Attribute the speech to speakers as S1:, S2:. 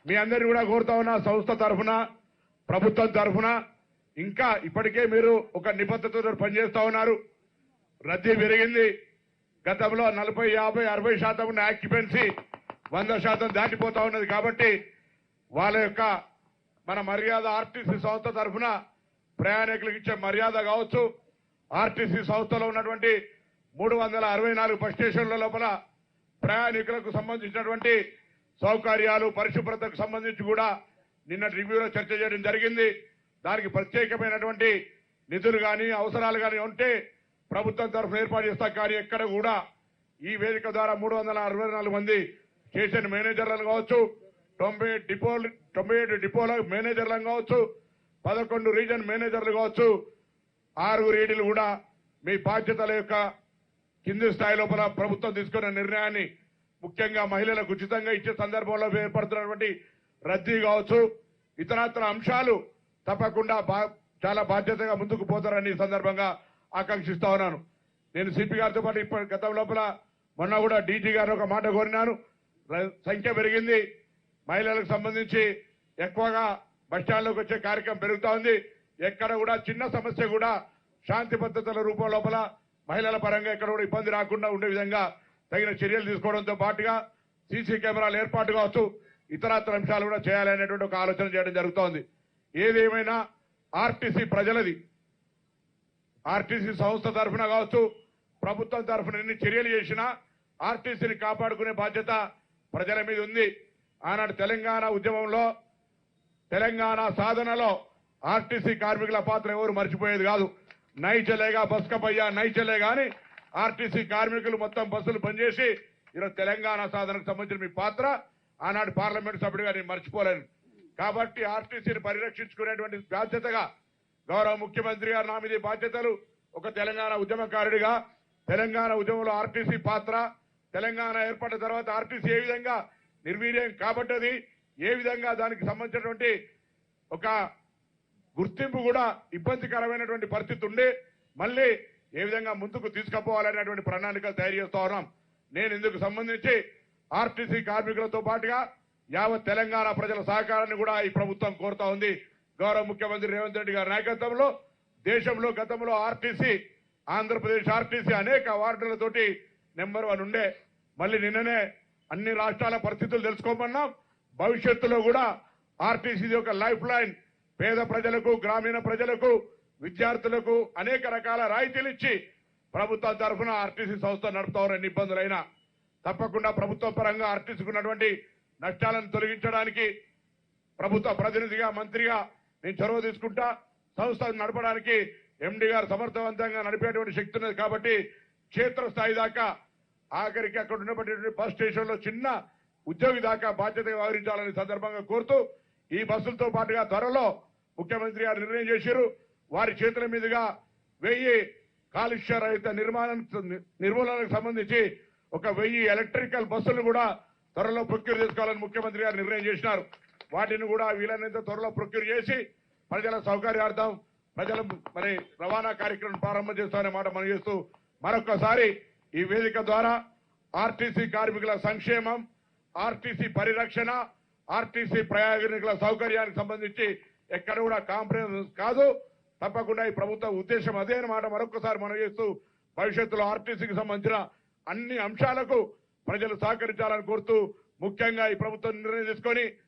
S1: మీ అందరిని కూడా కోరుతా ఉన్నా సంస్థ తరఫున ప్రభుత్వం తరఫున ఇంకా ఇప్పటికే మీరు ఒక నిబద్ధతతో పనిచేస్తా ఉన్నారు. రద్దీ పెరిగింది. గతంలో 40, 50, 60% ఉన్న ఆక్యుపెన్సీ 100% దాటిపోతా ఉన్నది. కాబట్టి వాళ్ళ యొక్క మన మర్యాద ఆర్టీసీ సంస్థ తరఫున ప్రయాణికులకు ఇచ్చే మర్యాద కావచ్చు, ఆర్టీసీ సంస్థలో ఉన్నటువంటి 364 బస్ స్టేషన్ల లోపల ప్రయాణికులకు సంబంధించినటువంటి సౌకర్యాలు పరిశుభ్రతకు సంబంధించి కూడా నిన్న రివ్యూలో చర్చ చేయడం జరిగింది. దానికి ప్రత్యేకమైనటువంటి నిధులు కానీ అవసరాలు కానీ ఉంటే ప్రభుత్వం తరఫున ఏర్పాటు చేస్తాం. కానీ ఎక్కడ కూడా ఈ వేదిక ద్వారా 364 మంది స్టేషన్ మేనేజర్లను కావచ్చు, 97 డిపోల మేనేజర్లను కావచ్చు, 11 రీజన్ మేనేజర్లు కావచ్చు, 6 రీడీలు కూడా మీ బాధ్యతల యొక్క కింది స్థాయి లోపల ప్రభుత్వం తీసుకున్న నిర్ణయాన్ని ముఖ్యంగా మహిళలకు ఉచితంగా ఇచ్చే సందర్భంలో ఏర్పడుతున్నటువంటి రద్దీ కావచ్చు, ఇతరత్ర అంశాలు తప్పకుండా చాలా బాధ్యతగా ముందుకు పోతారని ఈ సందర్భంగా ఆకాంక్షిస్తా ఉన్నాను. నేను సిపి గారితో పాటు ఇప్పటి గతం లోపల మొన్న కూడా డీజీ గారు ఒక మాట కోరినాను. సంఖ్య పెరిగింది, మహిళలకు సంబంధించి ఎక్కువగా బస్టాండ్లోకి వచ్చే కార్యక్రమం పెరుగుతా ఉంది. ఎక్కడ కూడా చిన్న సమస్య కూడా శాంతి భద్రతల రూపం లోపల మహిళల పరంగా ఎక్కడ కూడా ఇబ్బంది రాకుండా ఉండే విధంగా తగిన చర్యలు తీసుకోవడంతో పాటుగా సీసీ కెమెరాలు ఏర్పాటు కావచ్చు, ఇతరత్ర అంశాలు కూడా చేయాలనేటువంటి ఒక ఆలోచన చేయడం జరుగుతోంది. ఏదేమైనా ఆర్టీసీ ప్రజలది. ఆర్టీసీ సంస్థ తరఫున కావచ్చు, ప్రభుత్వం తరఫున ఎన్ని చర్యలు చేసినా ఆర్టీసీని కాపాడుకునే బాధ్యత ప్రజల మీద ఉంది. ఆనాడు తెలంగాణ ఉద్యమంలో, తెలంగాణ సాధనలో ఆర్టీసీ కార్మికుల పాత్ర ఎవరు మర్చిపోయేది కాదు. నై చలేగా బస్ కపయ్యా నై చలేగా అని ఆర్టీసీ కార్మికులు మొత్తం బస్సులు పనిచేసి ఈరోజు తెలంగాణ సాధనకు సంబంధించిన మీ పాత్ర ఆనాడు పార్లమెంట్ సభ్యుడిగా నేను మర్చిపోలేను. కాబట్టి ఆర్టీసీని పరిరక్షించుకునేటువంటి బాధ్యతగా గౌరవ ముఖ్యమంత్రి గారు నా మీద బాధ్యతలు ఒక తెలంగాణ ఉద్యమకారుడిగా, తెలంగాణ ఉద్యమంలో ఆర్టీసీ పాత్ర, తెలంగాణ ఏర్పడిన తర్వాత ఆర్టీసీ ఏ విధంగా నిర్వీర్యం కాబట్టది, ఏ విధంగా దానికి సంబంధించినటువంటి ఒక గుర్తింపు కూడా ఇబ్బందికరమైనటువంటి పరిస్థితి ఉండి మళ్ళీ ఏ విధంగా ముందుకు తీసుకుపోవాలనేటువంటి ప్రణాళికలు తయారు చేస్తా ఉన్నాం. నేను ఇందుకు సంబంధించి ఆర్టీసీ కార్మికులతో పాటుగా యావత్ తెలంగాణ ప్రజల సహకారాన్ని కూడా ఈ ప్రభుత్వం కోరుతా ఉంది. గౌరవ ముఖ్యమంత్రి రేవంత్ రెడ్డి గారి నాయకత్వంలో దేశంలో గతంలో ఆర్టీసీ, ఆంధ్రప్రదేశ్ ఆర్టీసీ అనేక అవార్డులతోటి నెంబర్ 1 ఉండే. మళ్ళీ నిన్ననే అన్ని రాష్ట్రాల పరిస్థితులు తెలుసుకోమన్నాం. భవిష్యత్తులో కూడా ఆర్టీసీ ఒక లైఫ్ లైన్, పేద ప్రజలకు, గ్రామీణ ప్రజలకు, విద్యార్థులకు అనేక రకాల రాయితీలు ఇచ్చి ప్రభుత్వం తరఫున ఆర్టీసీ సంస్థ నడుపుతామని ఇబ్బందులైనా తప్పకుండా ప్రభుత్వ పరంగా ఆర్టీసీకి ఉన్నటువంటి నష్టాలను తొలగించడానికి ప్రభుత్వ ప్రతినిధిగా, మంత్రిగా నేను చొరవ తీసుకుంటా. సంస్థ నడపడానికి ఎండీ గారు సమర్థవంతంగా నడిపేటువంటి శక్తి ఉన్నది. కాబట్టి క్షేత్రస్థాయి దాకా ఆఖరికి అక్కడ ఉన్నటువంటి బస్ స్టేషన్ లో చిన్న ఉద్యోగి దాకా బాధ్యతగా వ్యవహరించాలని సందర్భంగా కోరుతూ ఈ బస్సులతో పాటుగా త్వరలో ముఖ్యమంత్రి గారు నిర్ణయం చేశారు. వారి చేతుల మీదుగా 1000 కాలుష్య రహిత నిర్మూలనకు సంబంధించి ఒక 1000 ఎలక్ట్రికల్ బస్సులు కూడా త్వరలో ప్రొక్యూర్ చేసుకోవాలని ముఖ్యమంత్రి గారు నిర్ణయం చేసినారు. వాటిని కూడా వీలైనంత త్వరలో ప్రొక్యూర్ చేసి ప్రజల సౌకర్యార్థం ప్రజల మరి రవాణా కార్యక్రమం ప్రారంభం చేస్తామనే మాట మనం చేస్తూ మరొకసారి ఈ వేదిక ద్వారా ఆర్టీసీ కార్మికుల సంక్షేమం, ఆర్టీసీ పరిరక్షణ, ఆర్టీసీ ప్రయాణికుల సౌకర్యానికి సంబంధించి ఎక్కడ కూడా కాంప్రమైజ్ కాదు. తప్పకుండా ఈ ప్రభుత్వ ఉద్దేశం అదే అన్నమాట మరొకసారి మనం చేస్తూ భవిష్యత్తులో ఆర్టీసీకి సంబంధించిన అన్ని అంశాలకు ప్రజలు సహకరించాలని కోరుతూ ముఖ్యంగా ఈ ప్రభుత్వం నిర్ణయం తీసుకొని